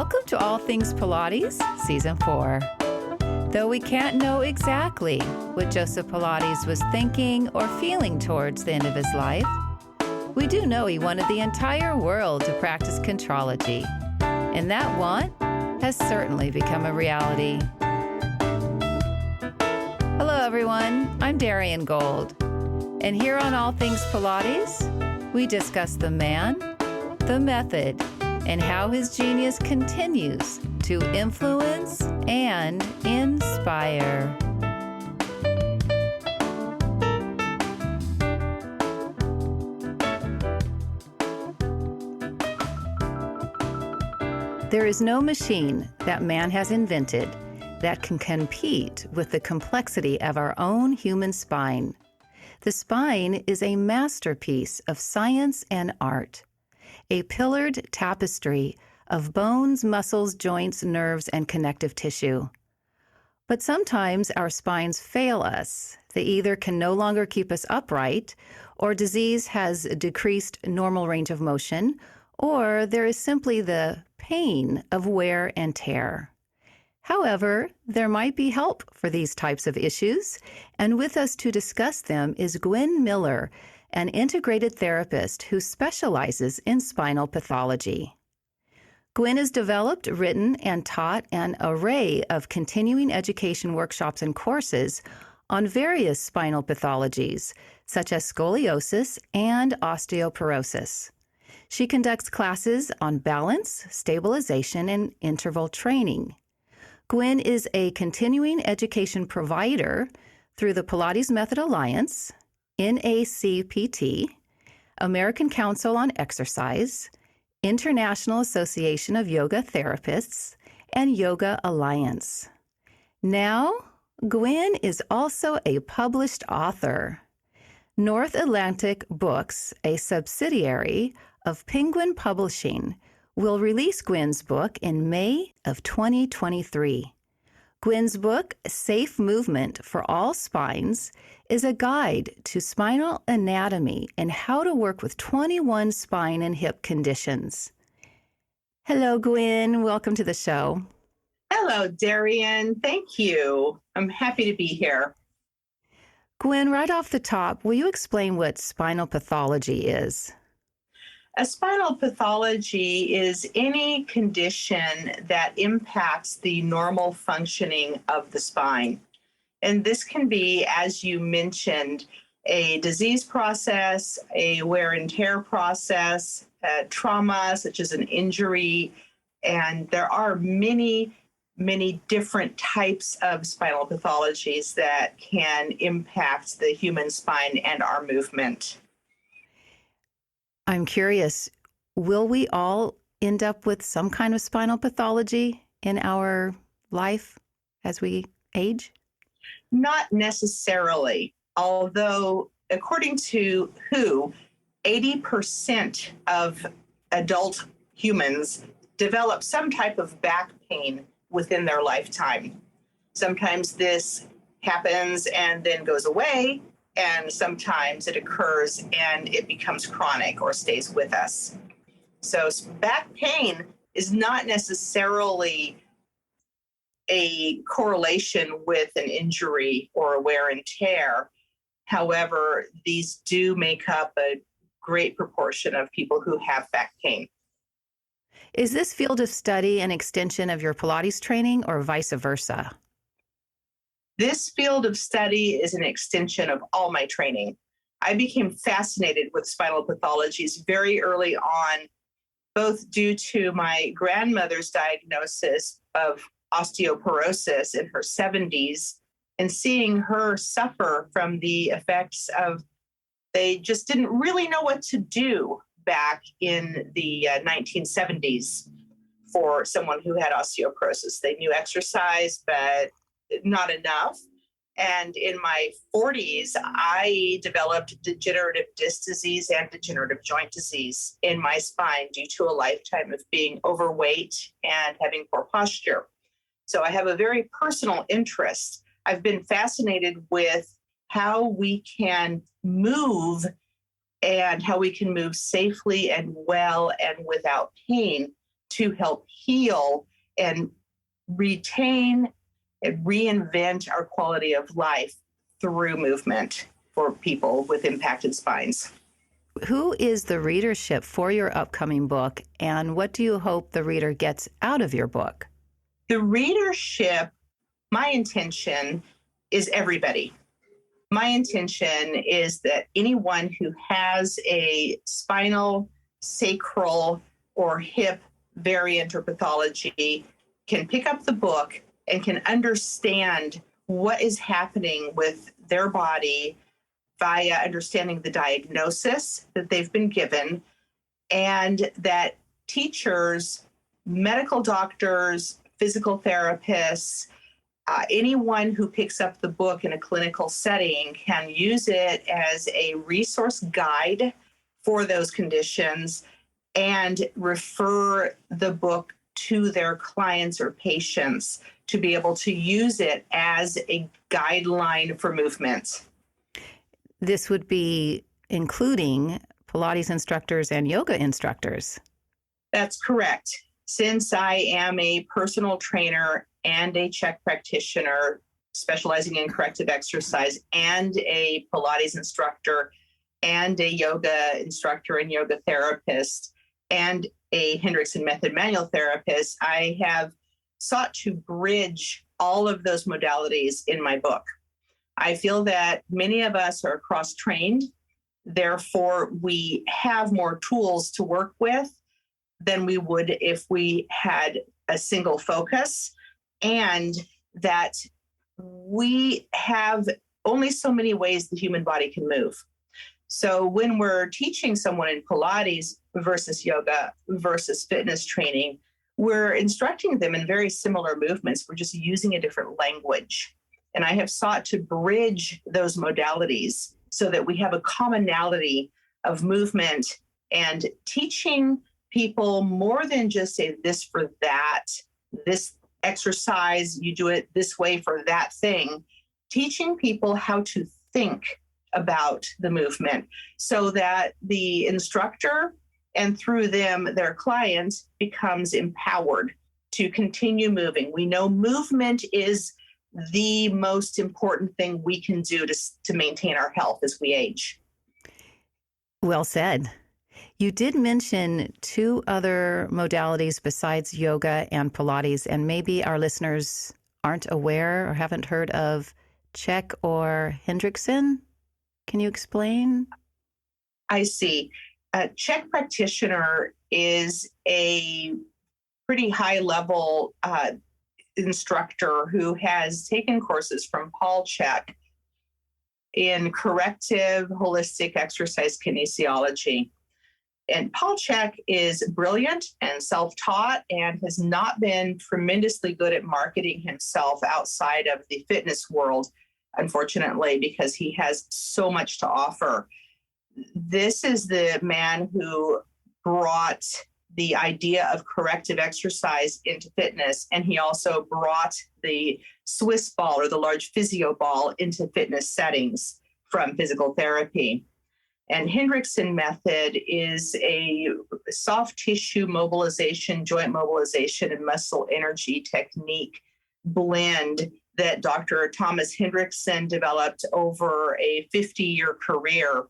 Welcome to All Things Pilates, Season 4. Though we can't know exactly what Joseph Pilates was thinking or feeling towards the end of his life, we do know he wanted the entire world to practice contrology, and that want has certainly become a reality. Hello, everyone. I'm Darian Gold, and here on All Things Pilates, we discuss the man, the method, and how his genius continues to influence and inspire. There is no machine that man has invented that can compete with the complexity of our own human spine. The spine is a masterpiece of science and art, a pillared tapestry of bones, muscles, joints, nerves, and connective tissue. But sometimes our spines fail us. They either can no longer keep us upright, or disease has decreased normal range of motion, or there is simply the pain of wear and tear. However, there might be help for these types of issues, and with us to discuss them is Gwen Miller, an integrated therapist who specializes in spinal pathology. Gwen has developed, written, and taught an array of continuing education workshops and courses on various spinal pathologies, such as scoliosis and osteoporosis. She conducts classes on balance, stabilization, and interval training. Gwen is a continuing education provider through the Pilates Method Alliance, NACPT, American Council on Exercise, International Association of Yoga Therapists, and Yoga Alliance. Now, Gwen is also a published author. North Atlantic Books, a subsidiary of Penguin Publishing, will release Gwen's book in May of 2023. Gwen's book, Safe Movement for All Spines, is a guide to spinal anatomy and how to work with 21 spine and hip conditions. Hello, Gwen. Welcome to the show. Hello, Darian. Thank you. I'm happy to be here. Gwen, right off the top, will you explain what spinal pathology is? A spinal pathology is any condition that impacts the normal functioning of the spine. And this can be, as you mentioned, a disease process, a wear and tear process, trauma, such as an injury. And there are many different types of spinal pathologies that can impact the human spine and our movement. I'm curious, will we all end up with some kind of spinal pathology in our life as we age? Not necessarily, although according to WHO, 80% of adult humans develop some type of back pain within their lifetime. Sometimes this happens and then goes away, and sometimes it occurs and it becomes chronic or stays with us. So back pain is not necessarily a correlation with an injury or a wear and tear. However, these do make up a great proportion of people who have back pain. Is this field of study an extension of your Pilates training or vice versa? This field of study is an extension of all my training. I became fascinated with spinal pathologies very early on, both due to my grandmother's diagnosis of osteoporosis in her 70s and seeing her suffer from the effects of, they just didn't really know what to do back in the 1970s for someone who had osteoporosis. They knew exercise, but not enough. And in my 40s, I developed degenerative disc disease and degenerative joint disease in my spine due to a lifetime of being overweight and having poor posture. So I have a very personal interest. I've been fascinated with how we can move and how we can move safely and well and without pain to help heal and retain and reinvent our quality of life through movement for people with impacted spines. Who is the readership for your upcoming book, and what do you hope the reader gets out of your book? The readership, my intention is everybody. My intention is that anyone who has a spinal, sacral, or hip variant or pathology can pick up the book and can understand what is happening with their body via understanding the diagnosis that they've been given, and that teachers, medical doctors, physical therapists, anyone who picks up the book in a clinical setting can use it as a resource guide for those conditions and refer the book to their clients or patients to be able to use it as a guideline for movement. This would be including Pilates instructors and yoga instructors. That's correct. Since I am a personal trainer and a CHEK practitioner specializing in corrective exercise and a Pilates instructor and a yoga instructor and yoga therapist and a Hendrickson method manual therapist, I have sought to bridge all of those modalities in my book. I feel that many of us are cross-trained, therefore we have more tools to work with than we would if we had a single focus, and that we have only so many ways the human body can move. So when we're teaching someone in Pilates versus yoga versus fitness training, we're instructing them in very similar movements. We're just using a different language. And I have sought to bridge those modalities so that we have a commonality of movement and teaching people more than just say this for that, this exercise, you do it this way for that thing, teaching people how to think about the movement so that the instructor and through them, their client becomes empowered to continue moving. We know movement is the most important thing we can do to maintain our health as we age. Well said. You did mention two other modalities besides yoga and Pilates, and maybe our listeners aren't aware or haven't heard of CHEK or Hendrickson. Can you explain? I see. A CHEK practitioner is a pretty high-level instructor who has taken courses from Paul Chek in corrective holistic exercise kinesiology. And Paul Chek is brilliant and self-taught and has not been tremendously good at marketing himself outside of the fitness world, unfortunately, because he has so much to offer. This is the man who brought the idea of corrective exercise into fitness, and he also brought the Swiss ball or the large physio ball into fitness settings from physical therapy. And Hendrickson method is a soft tissue mobilization, joint mobilization, and muscle energy technique blend that Dr. Thomas Hendrickson developed over a 50-year career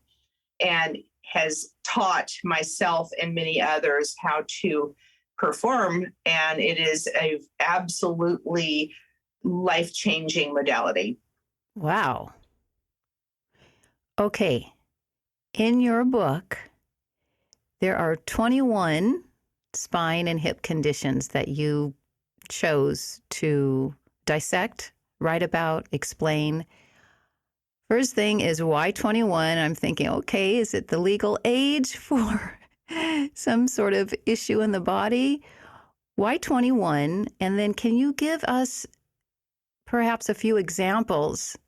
and has taught myself and many others how to perform. And it is a absolutely life-changing modality. Wow. Okay. In your book, there are 21 spine and hip conditions that you chose to dissect, write about, explain. First thing is why 21? I'm thinking, okay, is it the legal age for some sort of issue in the body? Why 21? And then can you give us perhaps a few examples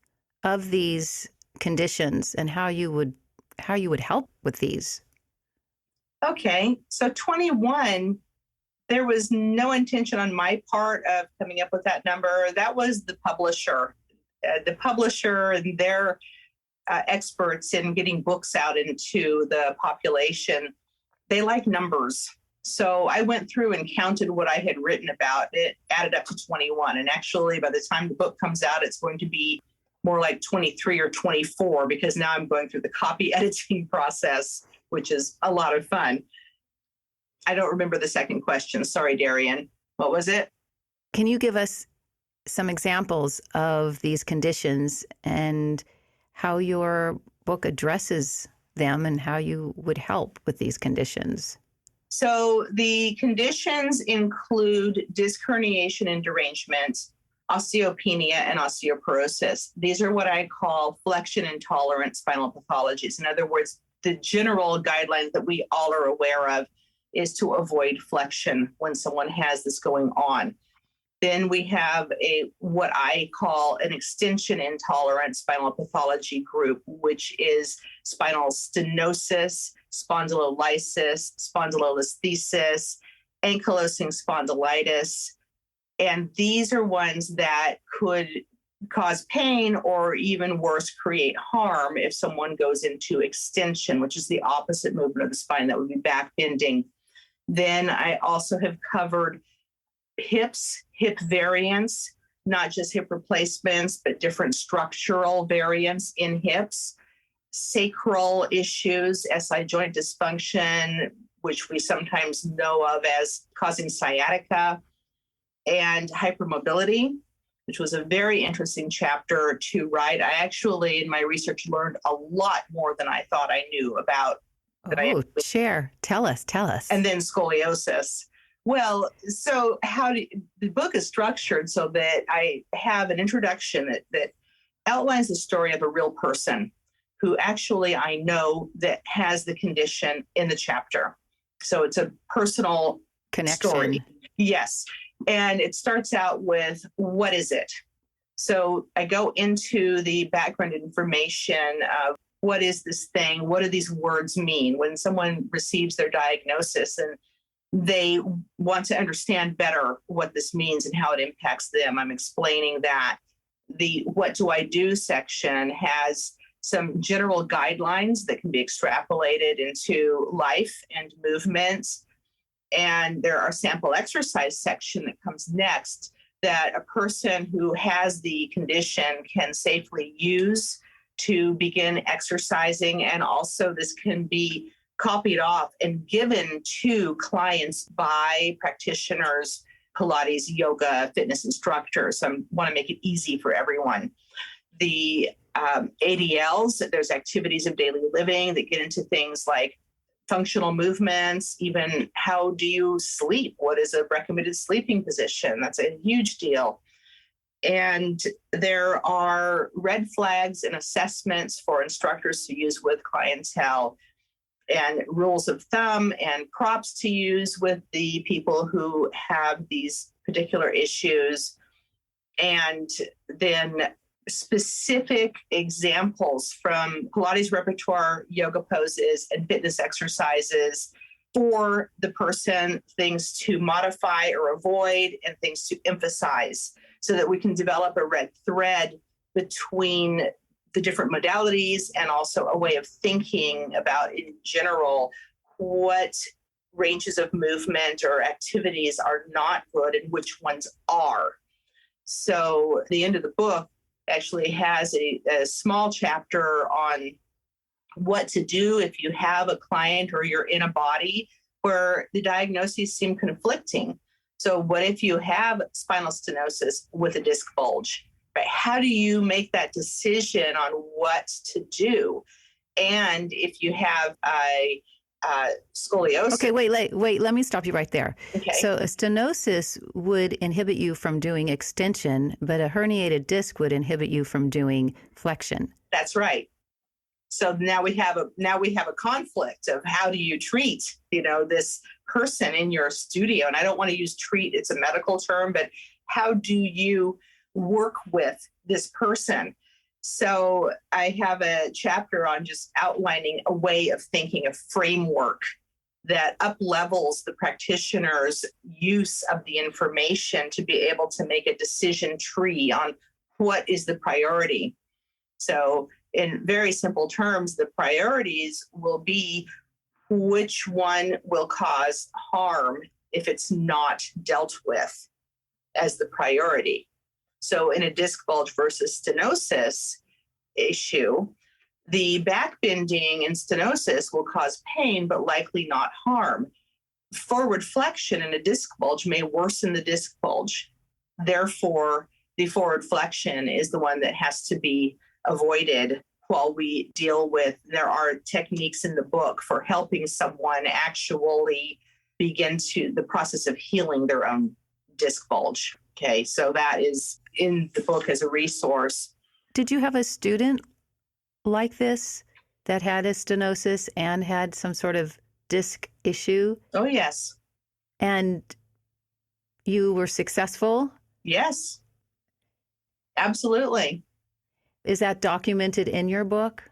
of these conditions and how you would help with these? Okay, so 21, there was no intention on my part of coming up with that number. That was the publisher. The publisher and their experts in getting books out into the population, they like numbers. So I went through and counted what I had written about it, added up to 21. And actually, by the time the book comes out, it's going to be more like 23 or 24, because now I'm going through the copy editing process, which is a lot of fun. I don't remember the second question. Sorry, Darian. What was it? Can you give us some examples of these conditions and how your book addresses them and how you would help with these conditions? So the conditions include disc herniation and derangement, osteopenia, and osteoporosis. These are what I call flexion intolerant spinal pathologies. In other words, the general guidelines that we all are aware of is to avoid flexion when someone has this going on. Then we have what I call an extension intolerant spinal pathology group, which is spinal stenosis, spondylolysis, spondylolisthesis, ankylosing spondylitis. And these are ones that could cause pain or even worse, create harm if someone goes into extension, which is the opposite movement of the spine. That would be back bending. Then I also have covered hips, hip variants, not just hip replacements, but different structural variants in hips, sacral issues, SI joint dysfunction, which we sometimes know of as causing sciatica, and hypermobility, which was a very interesting chapter to write. I actually, in my research, learned a lot more than I thought I knew about. Share. Tell us. And then scoliosis. Well, so the book is structured so that I have an introduction that outlines the story of a real person who actually I know that has the condition in the chapter. So it's a personal connection. Story. Yes. And it starts out with, what is it? So I go into the background information of what is this thing? What do these words mean? When someone receives their diagnosis and they want to understand better what this means and how it impacts them, I'm explaining that. The what do I do section has some general guidelines that can be extrapolated into life and movement. And there are sample exercise section that comes next that a person who has the condition can safely use to begin exercising. And also this can be copied off and given to clients by practitioners, Pilates, yoga, fitness instructors. I want to make it easy for everyone. The ADLs, there's activities of daily living that get into things like functional movements, even how do you sleep? What is a recommended sleeping position? That's a huge deal. And there are red flags and assessments for instructors to use with clientele, and rules of thumb and props to use with the people who have these particular issues. And then specific examples from Pilates repertoire, yoga poses, and fitness exercises for the person, things to modify or avoid and things to emphasize, so that we can develop a red thread between the different modalities and also a way of thinking about, in general, what ranges of movement or activities are not good and which ones are. So the end of the book actually has a small chapter on what to do if you have a client or you're in a body where the diagnoses seem conflicting. So what if you have spinal stenosis with a disc bulge? Right? How do you make that decision on what to do? And if you have a scoliosis. Okay, wait, let me stop you right there. Okay. So a stenosis would inhibit you from doing extension, but a herniated disc would inhibit you from doing flexion. That's right. So now we have a conflict of how do you treat, this person in your studio? And I don't want to use treat, it's a medical term, but how do you work with this person? So I have a chapter on just outlining a way of thinking, a framework that up-levels the practitioner's use of the information to be able to make a decision tree on what is the priority. So in very simple terms, the priorities will be, which one will cause harm if it's not dealt with as the priority. So in a disc bulge versus stenosis issue, the back bending and stenosis will cause pain, but likely not harm. Forward flexion in a disc bulge may worsen the disc bulge. Therefore, the forward flexion is the one that has to be avoided while we deal with, there are techniques in the book for helping someone actually begin to the process of healing their own disc bulge. Okay, so that is in the book as a resource. Did you have a student like this that had a stenosis and had some sort of disc issue? Oh, yes. And you were successful? Yes, absolutely. Is that documented in your book?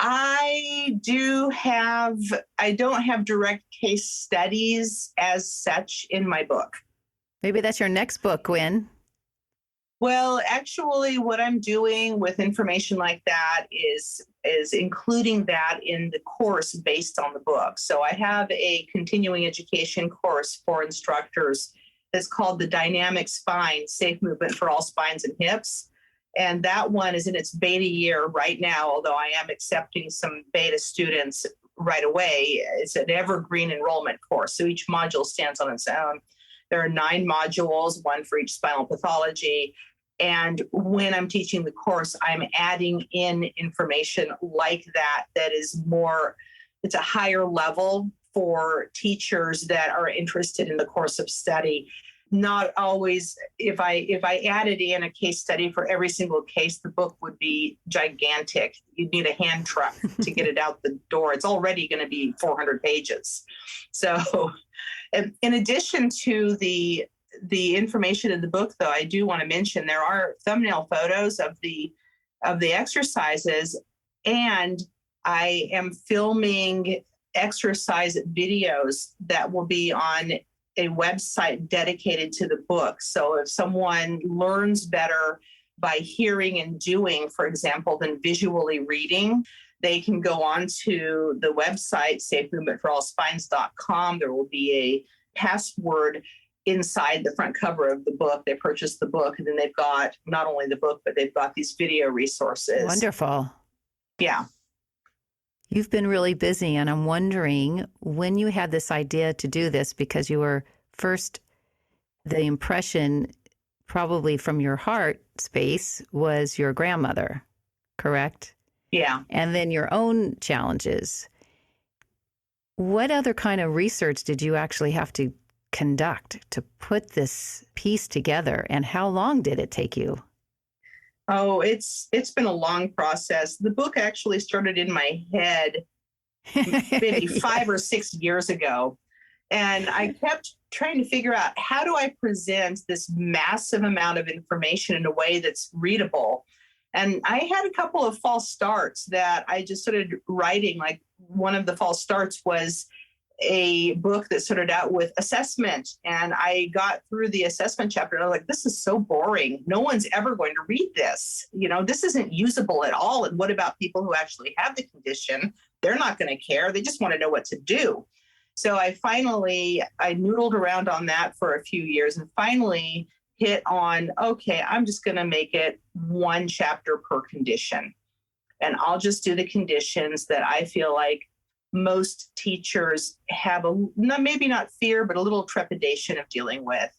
I don't have direct case studies as such in my book. Maybe that's your next book, Gwen. Well, actually, what I'm doing with information like that is including that in the course based on the book. So I have a continuing education course for instructors that's called the Dynamic Spine, Safe Movement for All Spines and Hips. And that one is in its beta year right now, although I am accepting some beta students right away. It's an evergreen enrollment course, so each module stands on its own. There are 9 modules, one for each spinal pathology. And when I'm teaching the course, I'm adding in information like that is more, it's a higher level for teachers that are interested in the course of study. Not always, if I added in a case study for every single case, the book would be gigantic. You'd need a hand truck to get it out the door. It's already going to be 400 pages. So in addition to the information in the book, though, I do want to mention there are thumbnail photos of the exercises, and I am filming exercise videos that will be on a website dedicated to the book. So if someone learns better by hearing and doing, for example, than visually reading, they can go on to the website, safemovementforallspines.com. There will be a password inside the front cover of the book. They purchase the book, and then they've got not only the book, but they've got these video resources. Wonderful. Yeah. You've been really busy, and I'm wondering when you had this idea to do this, because you were first, the impression probably from your heart space was your grandmother, correct? Yeah. And then your own challenges. What other kind of research did you actually have to conduct to put this piece together, and how long did it take you? Oh, it's been a long process. The book actually started in my head maybe 5 or 6 years ago. And I kept trying to figure out, how do I present this massive amount of information in a way that's readable? And I had a couple of false starts that I just started writing. Like, one of the false starts was a book that started out with assessment. And I got through the assessment chapter and I was like, this is so boring. No one's ever going to read this. This isn't usable at all. And what about people who actually have the condition? They're not going to care. They just want to know what to do. So I noodled around on that for a few years and finally hit on, okay, I'm just going to make it 1 chapter per condition. And I'll just do the conditions that I feel like most teachers have maybe not fear, but a little trepidation of dealing with.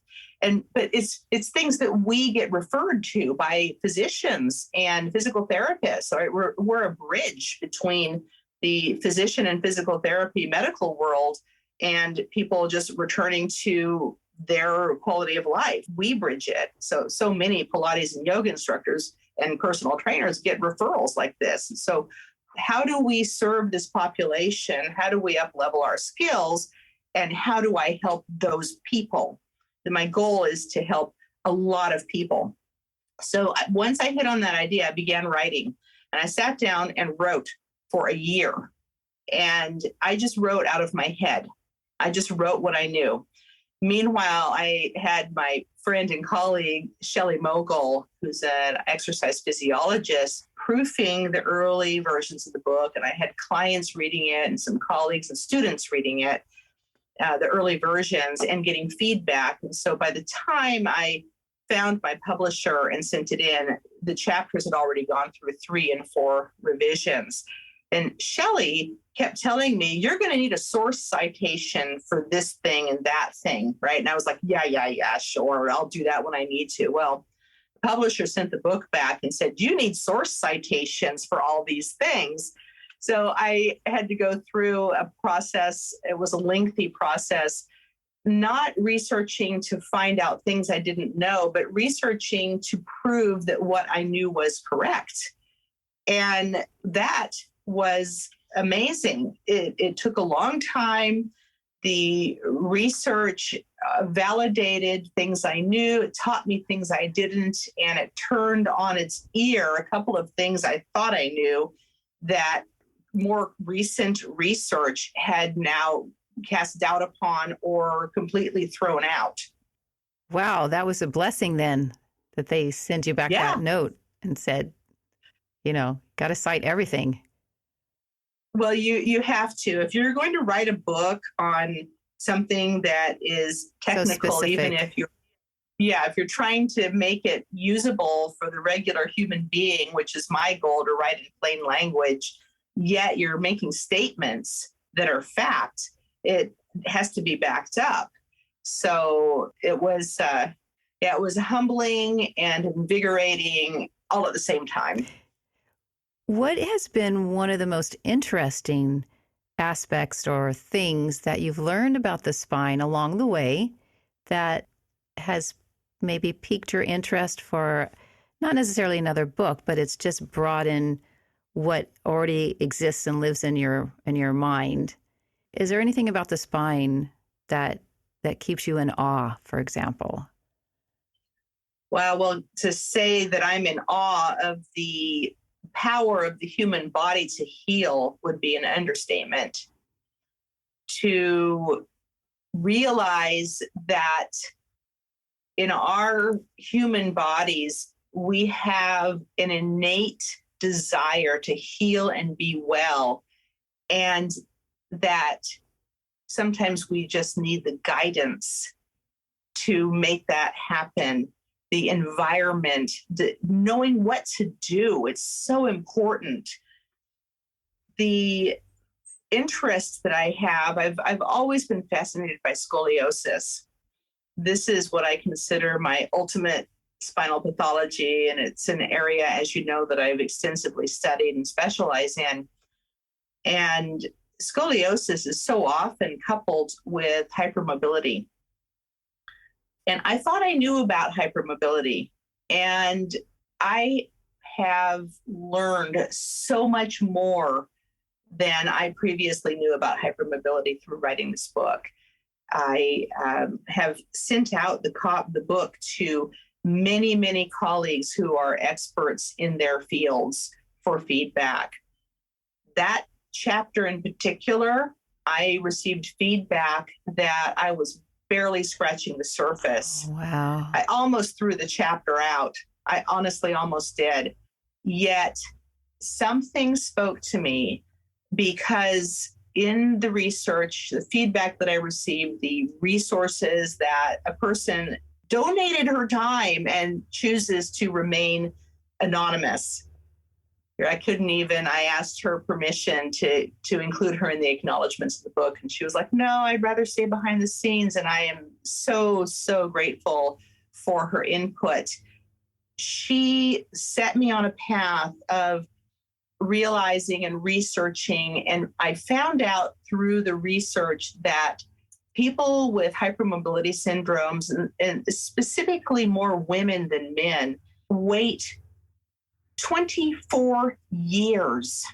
But it's things that we get referred to by physicians and physical therapists. Right? We're a bridge between the physician and physical therapy medical world and people just returning to their quality of life. We bridge it. So many Pilates and yoga instructors and personal trainers get referrals like this. So how do we serve this population? How do we up-level our skills? And how do I help those people? And my goal is to help a lot of people. So once I hit on that idea, I began writing. And I sat down and wrote for a year. And I just wrote out of my head. I just wrote what I knew. Meanwhile, I had my friend and colleague, Shelley Mogul, who's an exercise physiologist, proofing the early versions of the book. And I had clients reading it and some colleagues and students reading it, the early versions, and getting feedback. And so by the time I found my publisher and sent it in, the chapters had already gone through 3 and 4 revisions. And Shelley kept telling me, you're going to need a source citation for this thing and that thing, right? And I was like, yeah, sure. I'll do that when I need to. Well, the publisher sent the book back and said, you need source citations for all these things. So I had to go through a process. It was a lengthy process, not researching to find out things I didn't know, but researching to prove that what I knew was correct. And that was amazing. It took a long time. The research validated things I knew. It taught me things I didn't. And it turned on its ear a couple of things I thought I knew that more recent research had now cast doubt upon or completely thrown out. Wow, that was a blessing then that they sent you back that note and said, got to cite everything. Well, you have to. If you're going to write a book on something that is technical, even if you're trying to make it usable for the regular human being, which is my goal, to write in plain language, yet you're making statements that are fact, it has to be backed up. So it was humbling and invigorating all at the same time. What has been one of the most interesting aspects or things that you've learned about the spine along the way that has maybe piqued your interest for not necessarily another book, but it's just brought in what already exists and lives in your mind? Is there anything about the spine that keeps you in awe, for example? Well, to say that I'm in awe of the power of the human body to heal would be an understatement. To realize that in our human bodies, we have an innate desire to heal and be well, and that sometimes we just need the guidance to make that happen. The environment, knowing what to do, it's so important. The interests that I have, I've always been fascinated by scoliosis. This is what I consider my ultimate spinal pathology, and it's an area, as you know, that I've extensively studied and specialize in. And scoliosis is so often coupled with hypermobility. And I thought I knew about hypermobility, and I have learned so much more than I previously knew about hypermobility through writing this book. I have sent out the book to many, many colleagues who are experts in their fields for feedback. That chapter in particular, I received feedback that I was barely scratching the surface. Oh, wow. I almost threw the chapter out. I honestly almost did. Yet something spoke to me, because in the research, the feedback that I received, the resources that a person donated her time and chooses to remain anonymous. I asked her permission to include her in the acknowledgments of the book. And she was like, no, I'd rather stay behind the scenes. And I am so, so grateful for her input. She set me on a path of realizing and researching. And I found out through the research that people with hypermobility syndromes, and specifically more women than men, wait 24 years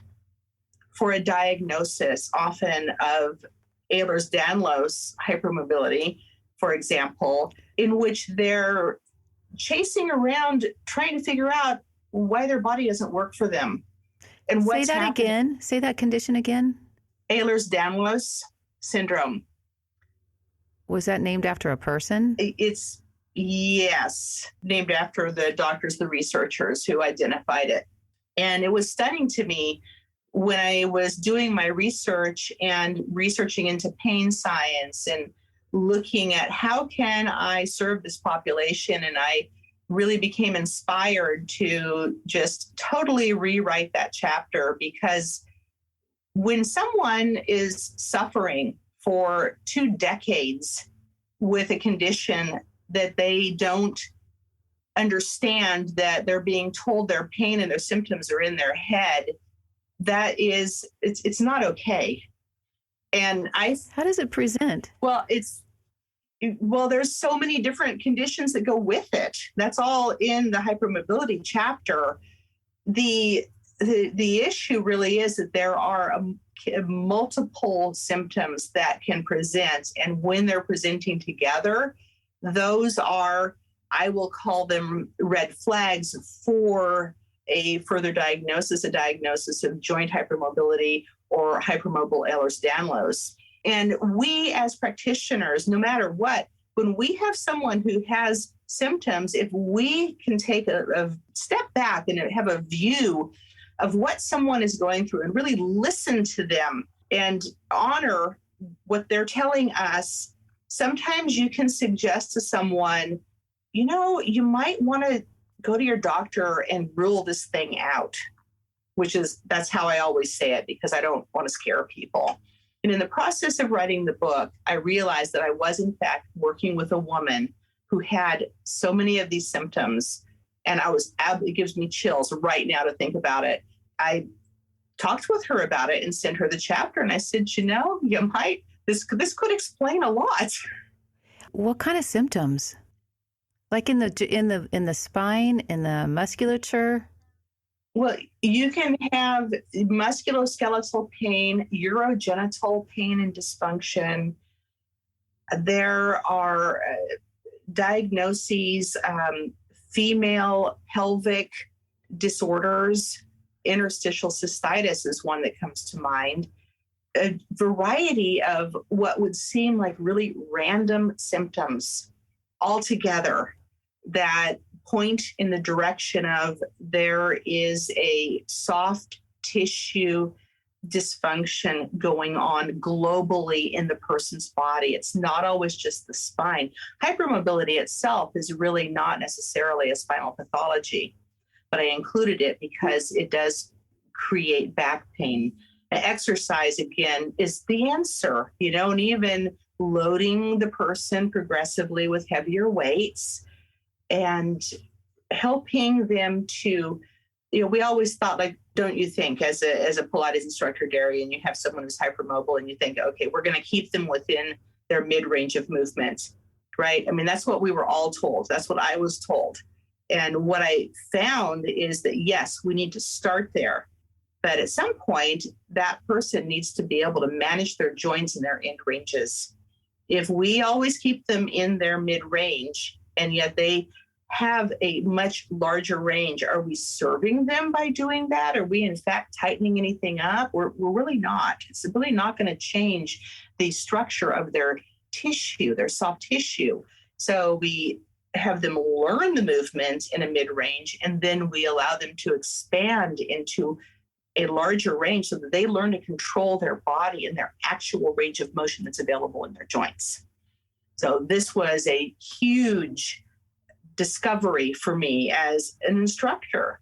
for a diagnosis, often of Ehlers-Danlos hypermobility, for example, in which they're chasing around trying to figure out why their body doesn't work for them. And what's happening. Again. Say that condition again. Ehlers-Danlos syndrome. Was that named after a person? It's, yes, named after the doctors, the researchers who identified it. And it was stunning to me when I was doing my research and researching into pain science and looking at how can I serve this population. And I really became inspired to just totally rewrite that chapter, because when someone is suffering for 2 decades with a condition that they don't understand, that they're being told their pain and their symptoms are in their head, that is, it's not okay. And How does it present? Well, there's so many different conditions that go with it. That's all in the hypermobility chapter. The issue really is that there are multiple symptoms that can present, and when they're presenting together, those are, I will call them red flags for a further diagnosis, a diagnosis of joint hypermobility or hypermobile Ehlers-Danlos. And we as practitioners, no matter what, when we have someone who has symptoms, if we can take a step back and have a view of what someone is going through and really listen to them and honor what they're telling us, sometimes you can suggest to someone, you might want to go to your doctor and rule this thing out, that's how I always say it, because I don't want to scare people. And in the process of writing the book, I realized that I was, in fact, working with a woman who had so many of these symptoms. And it gives me chills right now to think about it. I talked with her about it and sent her the chapter. And I said, this could explain a lot. What kind of symptoms? Like in the spine, in the musculature? Well, you can have musculoskeletal pain, urogenital pain and dysfunction. There are diagnoses, female pelvic disorders. Interstitial cystitis is one that comes to mind. A variety of what would seem like really random symptoms altogether that point in the direction of there is a soft tissue dysfunction going on globally in the person's body. It's not always just the spine. Hypermobility itself is really not necessarily a spinal pathology, but I included it because it does create back pain. Exercise, again, is the answer, and even loading the person progressively with heavier weights and helping them to, we always thought, like, don't you think, as a Pilates instructor, Gary, and you have someone who's hypermobile and you think, okay, we're going to keep them within their mid-range of movement, right? I mean, that's what we were all told. That's what I was told. And what I found is that, yes, we need to start there. But at some point, that person needs to be able to manage their joints and their end ranges. If we always keep them in their mid-range and yet they have a much larger range, are we serving them by doing that? Are we, in fact, tightening anything up? We're really not. It's really not going to change the structure of their tissue, their soft tissue. So we have them learn the movement in a mid-range, and then we allow them to expand into a larger range so that they learn to control their body and their actual range of motion that's available in their joints. So this was a huge discovery for me as an instructor.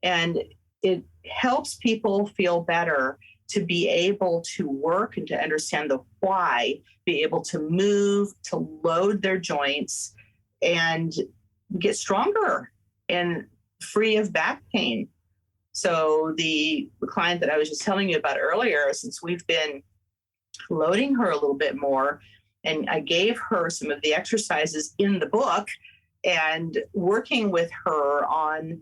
And it helps people feel better to be able to work and to understand the why, be able to move, to load their joints and get stronger and free of back pain. So the client that I was just telling you about earlier, since we've been loading her a little bit more, and I gave her some of the exercises in the book and working with her on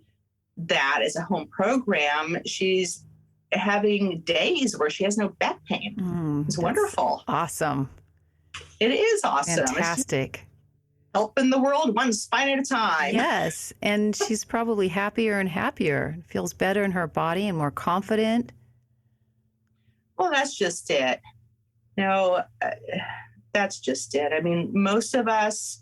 that as a home program, she's having days where she has no back pain. It's wonderful. Awesome. It is awesome. Fantastic. Helping the world one spine at a time. Yes. And she's probably happier and happier, feels better in her body and more confident. Well, that's just it. That's just it. I mean, most of us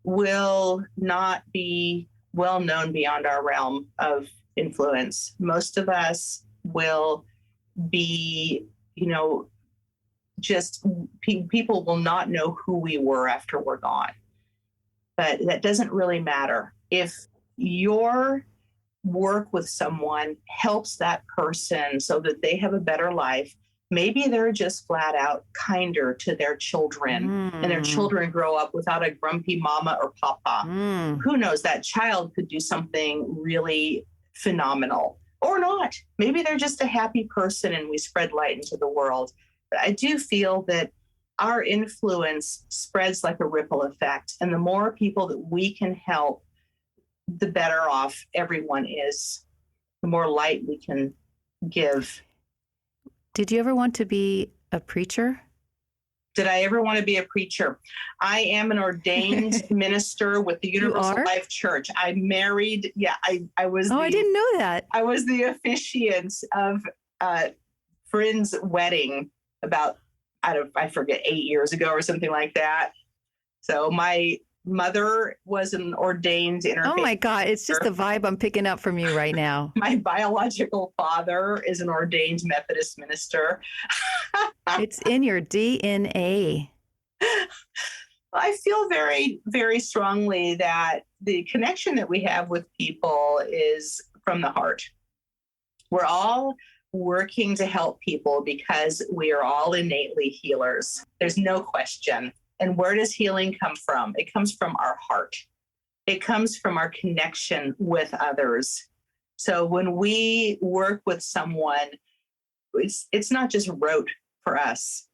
will not be well known beyond our realm of influence. Most of us will be, just people will not know who we were after we're gone. But that doesn't really matter. If your work with someone helps that person so that they have a better life, maybe they're just flat out kinder to their children and their children grow up without a grumpy mama or papa. Who knows? That child could do something really phenomenal or not. Maybe they're just a happy person and we spread light into the world. But I do feel that our influence spreads like a ripple effect. And the more people that we can help, the better off everyone is, the more light we can give. Did you ever want to be a preacher? Did I ever want to be a preacher? I am an ordained minister with the Universal Life Church. I married, I was. I didn't know that. I was the officiant of a friend's wedding about, I forget, 8 years ago or something like that. So my mother was an ordained interfaith. Oh my God, it's just the vibe I'm picking up from you right now. My biological father is an ordained Methodist minister. It's in your DNA. I feel very, very strongly that the connection that we have with people is from the heart. We're all working to help people because we are all innately healers. There's no question. And where does healing come from? It comes from our heart. It comes from our connection with others. So when we work with someone, it's not just rote for us.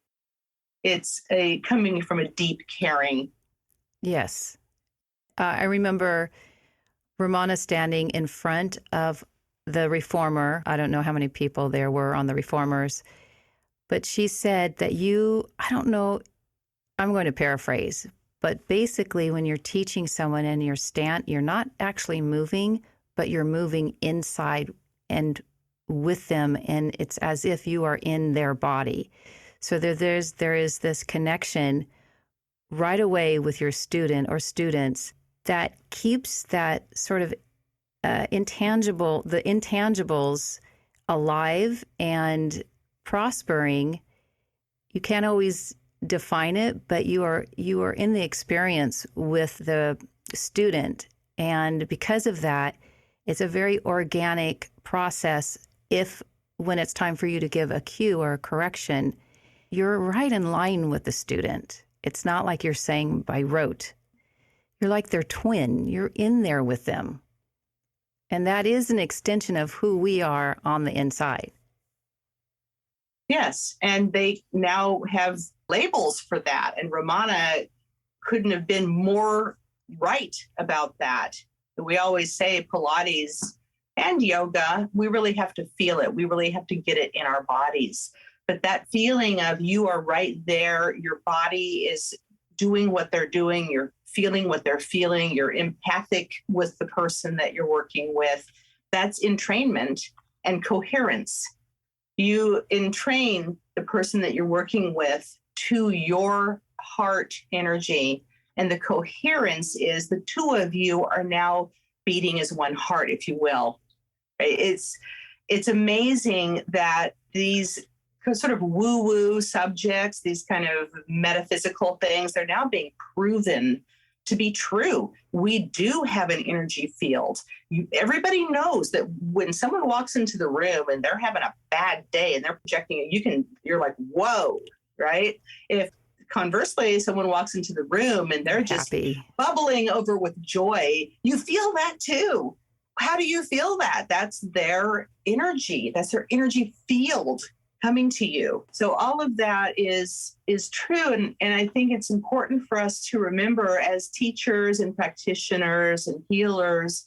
It's coming from a deep caring. Yes. I remember Ramona standing in front of the reformer. I don't know how many people there were on the reformers, but she said that I don't know, I'm going to paraphrase, but basically when you're teaching someone and you're not actually moving, but you're moving inside and with them, and it's as if you are in their body. So there is this connection right away with your student or students that keeps that sort of the intangibles alive and prospering. You can't always define it, but you are in the experience with the student. And because of that, it's a very organic process. When it's time for you to give a cue or a correction, you're right in line with the student. It's not like you're saying by rote. You're like their twin. You're in there with them. And that is an extension of who we are on the inside. Yes. And they now have labels for that. And Ramona couldn't have been more right about that. We always say Pilates and yoga, we really have to feel it. We really have to get it in our bodies. But that feeling of you are right there, your body is doing what they're doing, you're feeling what they're feeling, you're empathic with the person that you're working with, that's entrainment and coherence. You entrain the person that you're working with to your heart energy. And the coherence is the two of you are now beating as one heart, if you will. It's amazing that these sort of woo-woo subjects, these kind of metaphysical things, they're now being proven to be true. We do have an energy field. Everybody knows that when someone walks into the room and they're having a bad day and they're projecting it, you're like, whoa, right? If conversely, someone walks into the room and they're just bubbling over with joy, you feel that too. How do you feel that? That's their energy. That's their energy field coming to you. So all of that is true. And I think it's important for us to remember as teachers and practitioners and healers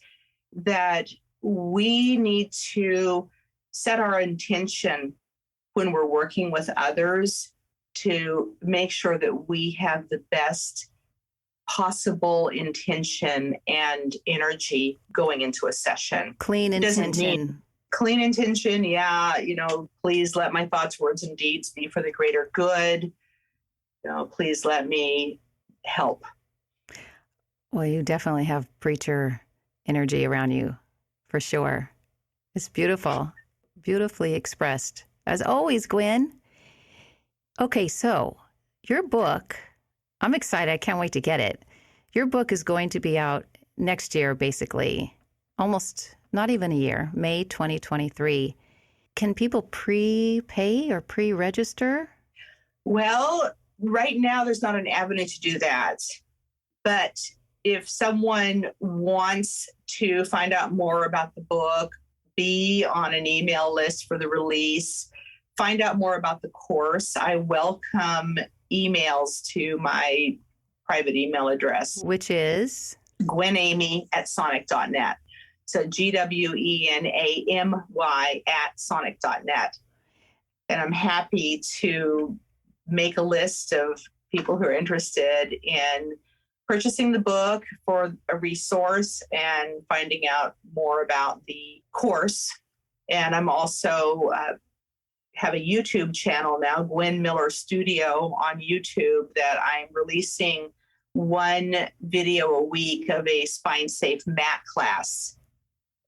that we need to set our intention when we're working with others to make sure that we have the best possible intention and energy going into a session. Clean intention. Clean intention, yeah, please let my thoughts, words, and deeds be for the greater good. please let me help. Well, you definitely have preacher energy around you, for sure. It's beautiful, beautifully expressed. As always, Gwen. Okay, so your book, I'm excited. I can't wait to get it. Your book is going to be out next year, basically, almost not even a year, May 2023. Can people prepay or pre-register? Well, right now there's not an avenue to do that. But if someone wants to find out more about the book, be on an email list for the release, find out more about the course, I welcome amy to my private email address, which is gwenamy@sonic.net. So GWENAMY@sonic.net. And I'm happy to make a list of people who are interested in purchasing the book for a resource and finding out more about the course. And I'm also have a YouTube channel now, Gwen Miller Studio on YouTube, that I'm releasing one video a week of a spine safe mat class,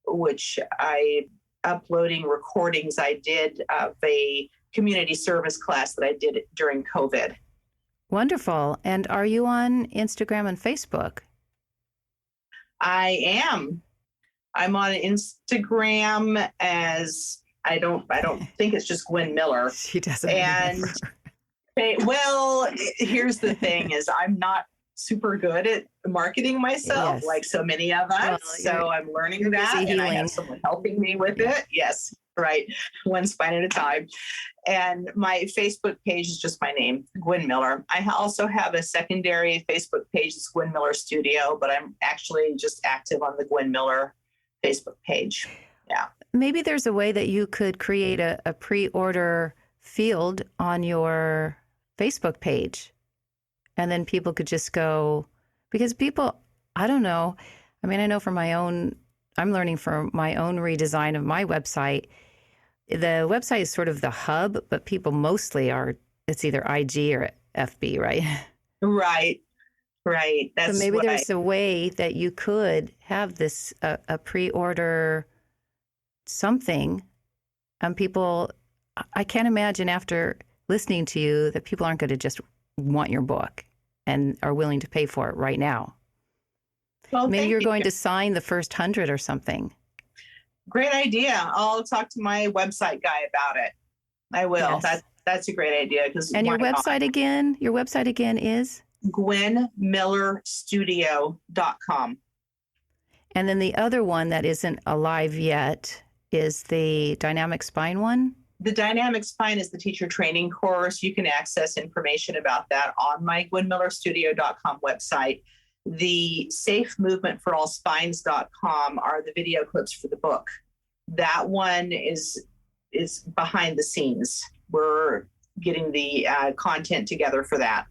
which I uploading recordings I did of a community service class that I did during COVID. Wonderful. And are you on Instagram and Facebook? I am. I'm on Instagram as I don't think it's just Gwen Miller. She doesn't. And well, here's the thing: is I'm not super good at marketing myself, yes, like so many of us. Well, so I'm learning that, and I have someone helping me with it. Yes, right, one spine at a time. And my Facebook page is just my name, Gwen Miller. I also have a secondary Facebook page, it's Gwen Miller Studio, but I'm actually just active on the Gwen Miller Facebook page. Yeah. Maybe there's a way that you could create a pre-order field on your Facebook page. And then people could just go, because people, I don't know. I mean, I know from my own, I'm learning from my own redesign of my website. The website is sort of the hub, but people mostly are, it's either IG or FB, right? Right. That's so maybe there's a way that you could have this, a pre-order something, and people, I can't imagine after listening to you that people aren't going to just want your book and are willing to pay for it right now. Well, maybe you're going to sign the first 100 or something. Great idea. I'll talk to my website guy about it. I will. Yes. That's a great idea. And your website again? Your website again is GwenMillerStudio.com. And then the other one that isn't alive yet is the Dynamic Spine one? The Dynamic Spine is the teacher training course. You can access information about that on my GwenMillerStudio.com website. The Safe Movement for All Spines.com are the video clips for the book. That one is behind the scenes. We're getting the content together for that.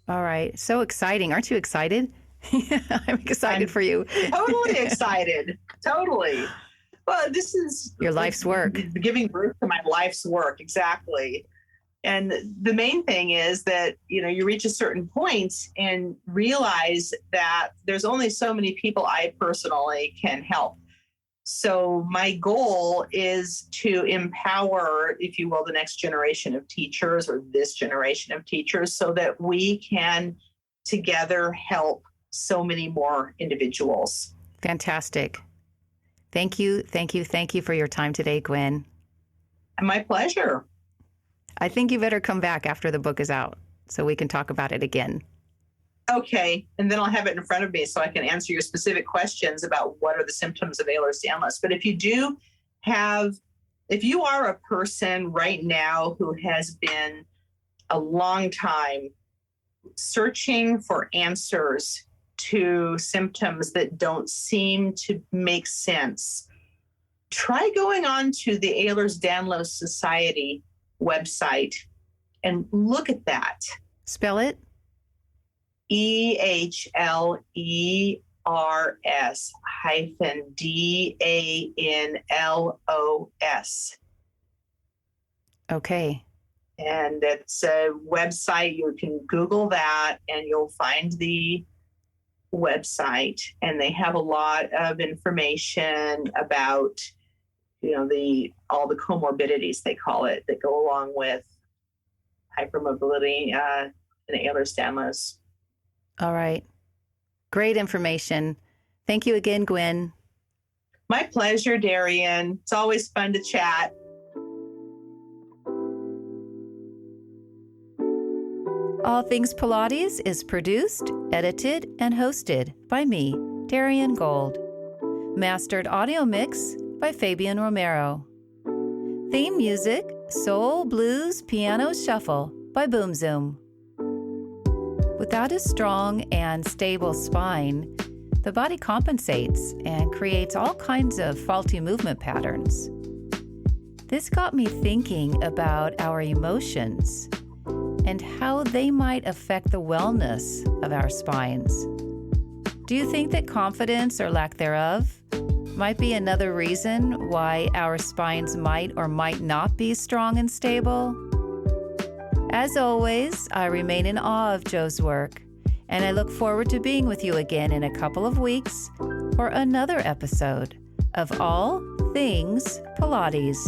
All right. So exciting. Aren't you excited? I'm excited for you. Totally excited. Totally. Well, this is your life's work. Giving birth to my life's work. Exactly. And the main thing is that, you reach a certain point and realize that there's only so many people I personally can help. So my goal is to empower, if you will, the next generation of teachers or this generation of teachers so that we can together help so many more individuals. Fantastic. Thank you for your time today, Gwen. My pleasure. I think you better come back after the book is out so we can talk about it again. Okay. And then I'll have it in front of me so I can answer your specific questions about what are the symptoms of Ehlers-Danlos. But if you are a person right now who has been a long time searching for answers to symptoms that don't seem to make sense, try going on to the Ehlers-Danlos Society website and look at that. Spell it. EHLERS-DANLOS. Okay. And it's a website. You can Google that and you'll find the website. And they have a lot of information about, all the comorbidities, they call it, that go along with hypermobility and Ehlers-Danlos. All right. Great information. Thank you again, Gwen. My pleasure, Darian. It's always fun to chat. All Things Pilates is produced, edited, and hosted by me, Darian Gold. Mastered audio mix by Fabian Romero. Theme music, Soul Blues Piano Shuffle by Boom Zoom. Without a strong and stable spine, the body compensates and creates all kinds of faulty movement patterns. This got me thinking about our emotions and how they might affect the wellness of our spines. Do you think that confidence or lack thereof might be another reason why our spines might or might not be strong and stable? As always, I remain in awe of Joe's work, and I look forward to being with you again in a couple of weeks for another episode of All Things Pilates.